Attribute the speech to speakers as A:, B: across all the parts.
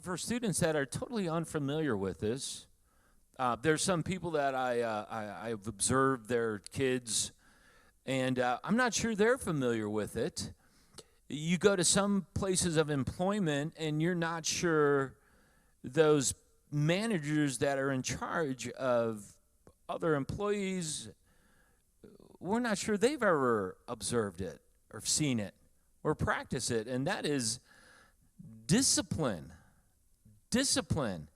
A: For students that are totally unfamiliar with this, there's some people that I've observed their kids, and I'm not sure they're familiar with it. You go to some places of employment, and you're not sure those managers that are in charge of other employees, we're not sure they've ever observed it or seen it or practiced it, and that is discipline. Discipline.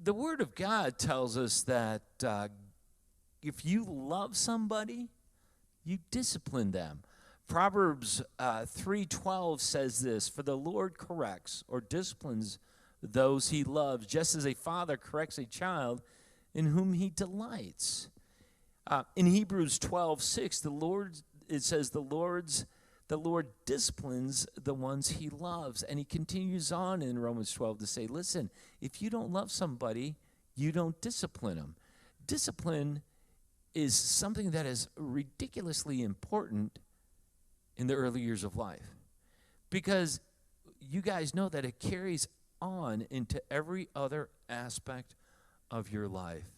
A: The Word of God tells us that if you love somebody, you discipline them. Proverbs 3:12 says this, "For the Lord corrects or disciplines those he loves, just as a father corrects a child in whom he delights." In Hebrews 12:6, it says, the Lord disciplines the ones he loves. And he continues on in Romans 12 to say, listen, if you don't love somebody, you don't discipline them. Discipline is something that is ridiculously important in the early years of life, because you guys know that it carries on into every other aspect of your life.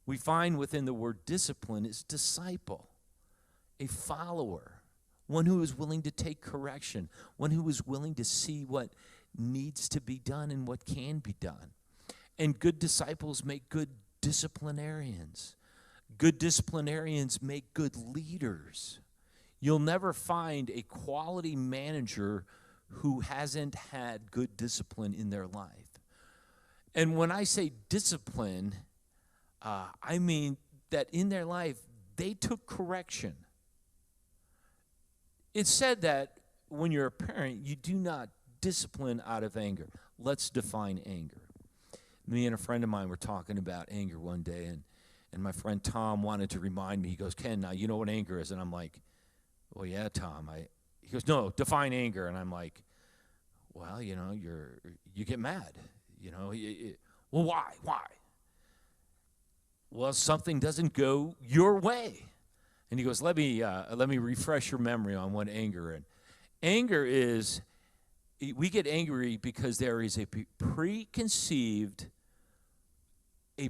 A: We find within the word discipline is disciple, a follower, one who is willing to take correction, one who is willing to see what needs to be done and what can be done. And good disciples make good disciplinarians. Good disciplinarians make good leaders. You'll never find a quality manager who hasn't had good discipline in their life. And when I say discipline, I mean that in their life, they took correction. It's said that when you're a parent, you do not discipline out of anger. Let's define anger. Me and a friend of mine were talking about anger one day, and my friend Tom wanted to remind me. He goes, Ken, now you know what anger is? And I'm like, well, yeah, Tom. He goes, no, define anger. And I'm like, well, you know, you get mad. You know, well, why? Well, something doesn't go your way. And he goes, let me refresh your memory on what anger is. Anger is, we get angry because there is a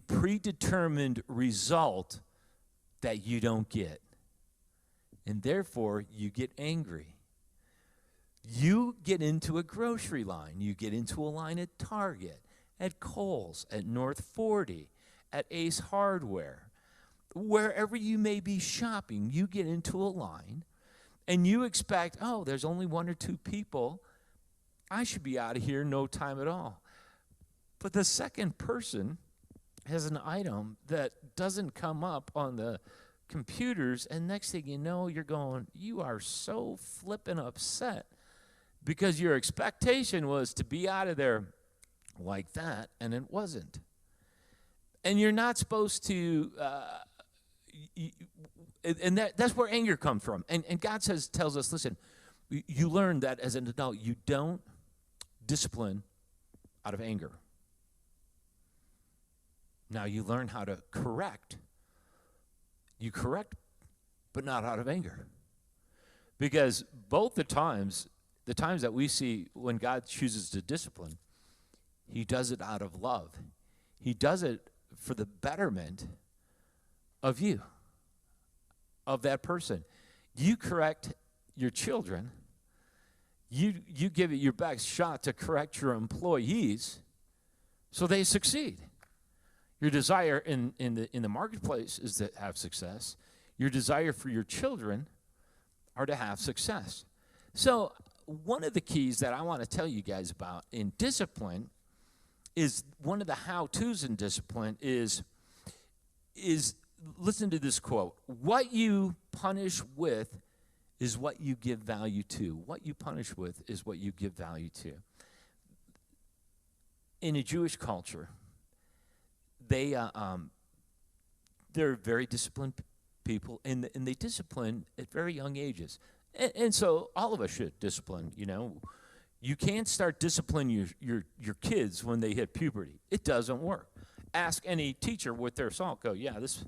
A: predetermined result that you don't get. And therefore, you get angry. You get into a grocery line. You get into a line at Target, at Kohl's, at North 40, at Ace Hardware. Wherever you may be shopping, you get into a line, and you expect, oh, there's only one or two people. I should be out of here in no time at all. But the second person has an item that doesn't come up on the computers, and next thing you know, you are so flippin' upset because your expectation was to be out of there like that, and it wasn't. And you're not supposed to, and that's where anger comes from. And God tells us, listen, you learn that as an adult, you don't discipline out of anger. Now you learn how to correct. You correct, but not out of anger. Because both the times that we see when God chooses to discipline, he does it out of love. He does it for the betterment of you, of that person. You correct your children. You give it your best shot to correct your employees so they succeed. Your desire in the marketplace is to have success. Your desire for your children are to have success. So one of the keys that I want to tell you guys about in discipline is one of the how-tos in discipline is listen to this quote. What you punish with is what you give value to. What you punish with is what you give value to. In a Jewish culture, they're very disciplined people, and they discipline at very young ages. And so all of us should discipline, you know. You can't start disciplining your kids when they hit puberty. It doesn't work. Ask any teacher with their salt. Go, yeah, this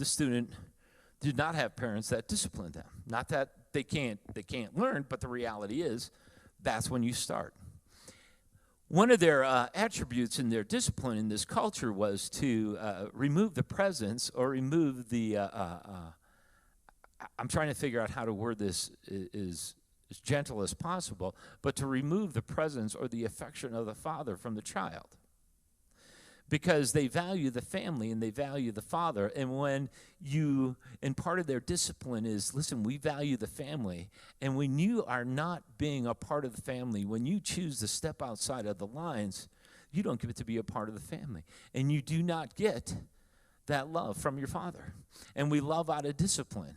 A: student did not have parents that disciplined them. Not that they can't learn, but the reality is that's when you start. One of their attributes in their discipline in this culture was to remove the presence or remove the, I'm trying to figure out how to word this is as gentle as possible, but to remove the presence or the affection of the father from the child. Because they value the family and they value the father. And part of their discipline is, listen, we value the family. And when you are not being a part of the family, when you choose to step outside of the lines, you don't get to be a part of the family. And you do not get that love from your father. And we love out of discipline.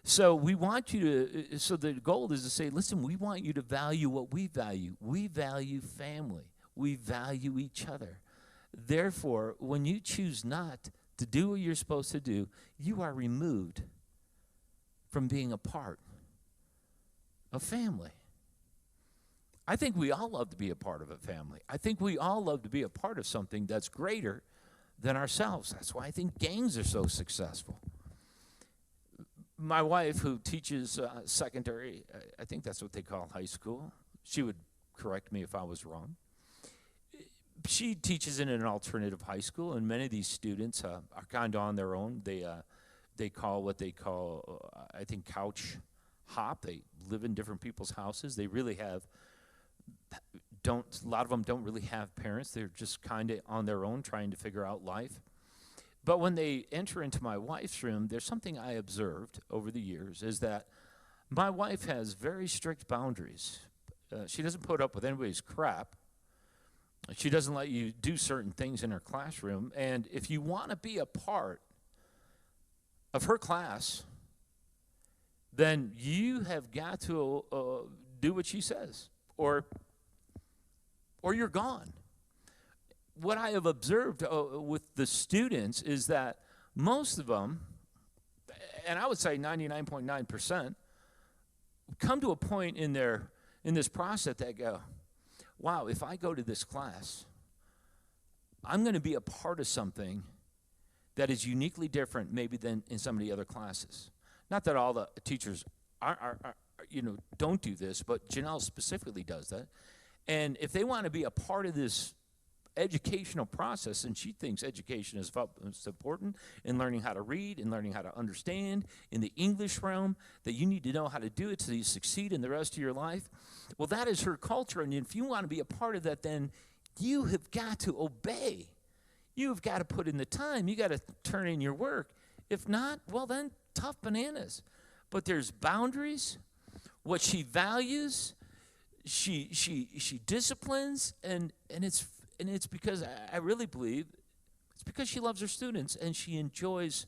A: So we want you to, so the goal is to say, listen, we want you to value what we value. We value family. We value each other. Therefore, when you choose not to do what you're supposed to do, you are removed from being a part of family. I think we all love to be a part of a family. I think we all love to be a part of something that's greater than ourselves. That's why I think gangs are so successful. My wife, who teaches secondary, I think that's what they call high school. She would correct me if I was wrong. She teaches in an alternative high school, and many of these students are kind of on their own. They call what they call, I think, couch hop. They live in different people's houses. They really a lot of them don't really have parents. They're just kind of on their own trying to figure out life. But when they enter into my wife's room, there's something I observed over the years, is that my wife has very strict boundaries. She doesn't put up with anybody's crap. She doesn't let you do certain things in her classroom. And if you want to be a part of her class, then you have got to do what she says, or you're gone. What I have observed with the students is that most of them, and I would say 99.9%, come to a point in this process that go, wow, if I go to this class, I'm going to be a part of something that is uniquely different maybe than in some of the other classes. Not that all the teachers don't do this, but Janelle specifically does that. And if they want to be a part of this educational process, and she thinks education is important in learning how to read and learning how to understand in the English realm, that you need to know how to do it so you succeed in the rest of your life. Well, that is her culture, and if you want to be a part of that, then you have got to obey. You've got to put in the time. You got to turn in your work. If not, well, then tough bananas. But there's boundaries. What she values, she disciplines, and it's because I really believe it's because she loves her students and she enjoys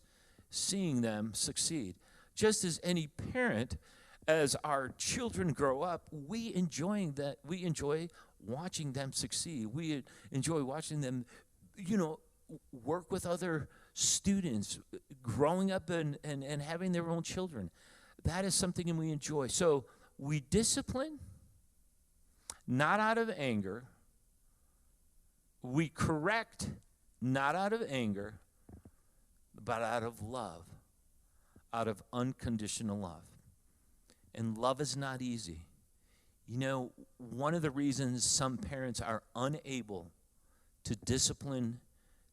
A: seeing them succeed. Just as any parent, as our children grow up, we enjoy watching them succeed. We enjoy watching them, work with other students, growing up and having their own children. That is something we enjoy. So we discipline, not out of anger. We correct, not out of anger, but out of love, out of unconditional love. And love is not easy. One of the reasons some parents are unable to discipline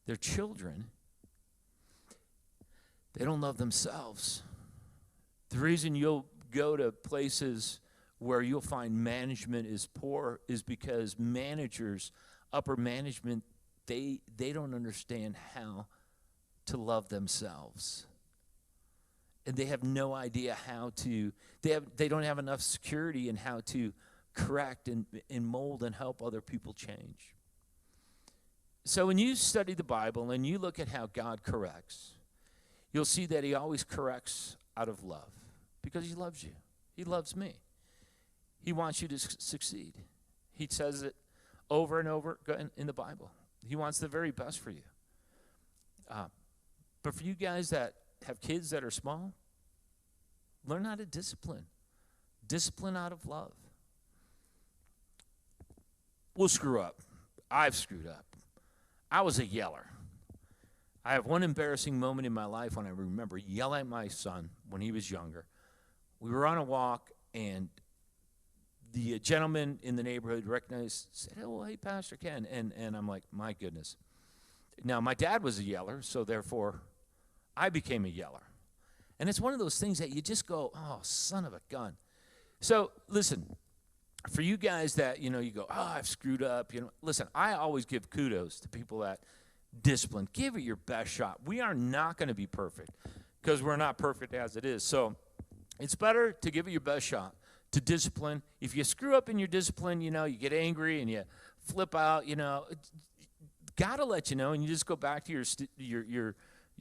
A: their children, they don't love themselves. The reason you'll go to places where you'll find management is poor is because managers, upper management, they don't understand how to love themselves. And they have no idea how to, they don't have enough security in how to correct and mold and help other people change. So when you study the Bible and you look at how God corrects, you'll see that he always corrects out of love because he loves you. He loves me. He wants you to succeed. He says it over and over in the Bible. He wants the very best for you. But for you guys that have kids that are small, learn how to discipline. Discipline out of love. We'll screw up. I've screwed up. I was a yeller. I have one embarrassing moment in my life when I remember yelling at my son when he was younger. We were on a walk, and the gentleman in the neighborhood recognized, said, "Oh, hey, Pastor Ken," and I'm like, my goodness. Now, my dad was a yeller, so therefore I became a yeller. And it's one of those things that you just go, oh, son of a gun. So listen, for you guys that, you go, oh, I've screwed up. Listen, I always give kudos to people that discipline. Give it your best shot. We are not going to be perfect because we're not perfect as it is. So it's better to give it your best shot, to discipline. If you screw up in your discipline, you get angry and you flip out, got to let you know, and you just go back to your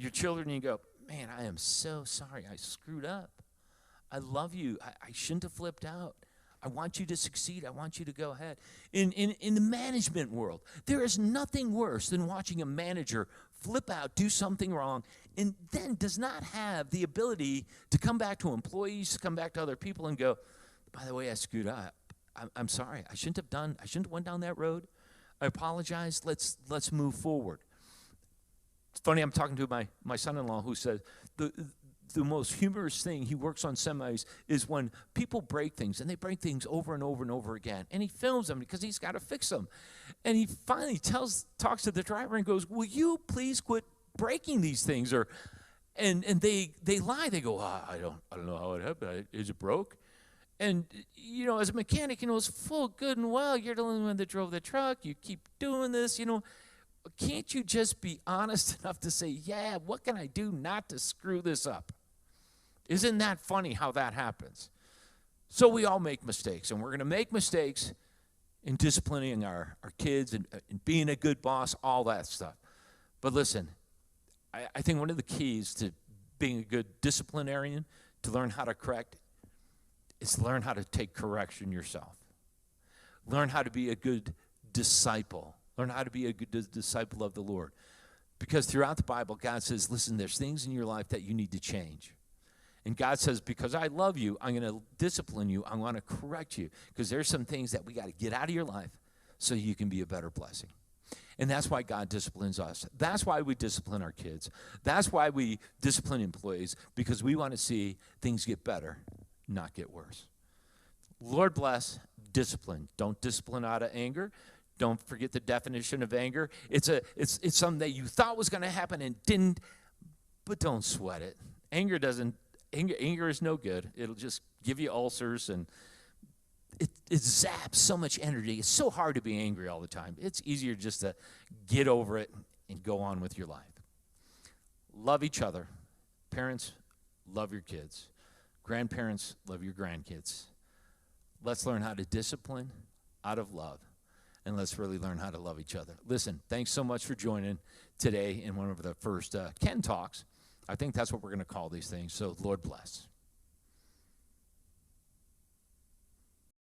A: children and you go, man, I am so sorry I screwed up. I love you. I shouldn't have flipped out. I want you to succeed. I want you to go ahead. In the management world, there is nothing worse than watching a manager flip out, do something wrong, and then does not have the ability to come back to employees, come back to other people and go, by the way, I screwed up. I'm sorry. I shouldn't have went down that road. I apologize. Let's move forward. It's funny, I'm talking to my son-in-law who said the most humorous thing, he works on semis, is when people break things, and they break things over and over and over again, and he films them because he's got to fix them. And he finally talks to the driver and goes, will you please quit breaking these things? And they lie. They go, I don't know how it happened. Is it broke? And, as a mechanic, it's full good and well. You're the only one that drove the truck. You keep doing this, Can't you just be honest enough to say, yeah, what can I do not to screw this up? Isn't that funny how that happens? So we all make mistakes, and we're going to make mistakes in disciplining our kids and being a good boss, all that stuff. But listen, I think one of the keys to being a good disciplinarian, to learn how to correct, is learn how to take correction yourself. Learn how to be a good disciple. Learn how to be a good disciple of the Lord. Because throughout the Bible, God says, listen, there's things in your life that you need to change. And God says, because I love you, I'm going to discipline you. I'm going to correct you. Because there's some things that we got to get out of your life so you can be a better blessing. And that's why God disciplines us. That's why we discipline our kids. That's why we discipline employees, because we want to see things get better, not get worse. Lord bless discipline. Don't discipline out of anger. Don't forget the definition of anger. It's something that you thought was going to happen and didn't, but don't sweat it. Anger is no good. It'll just give you ulcers, and it zaps so much energy. It's so hard to be angry all the time. It's easier just to get over it and go on with your life. Love each other. Parents, love your kids. Grandparents, love your grandkids. Let's learn how to discipline out of love, and let's really learn how to love each other. Listen, thanks so much for joining today in one of the first Ken Talks. I think that's what we're going to call these things, so Lord bless.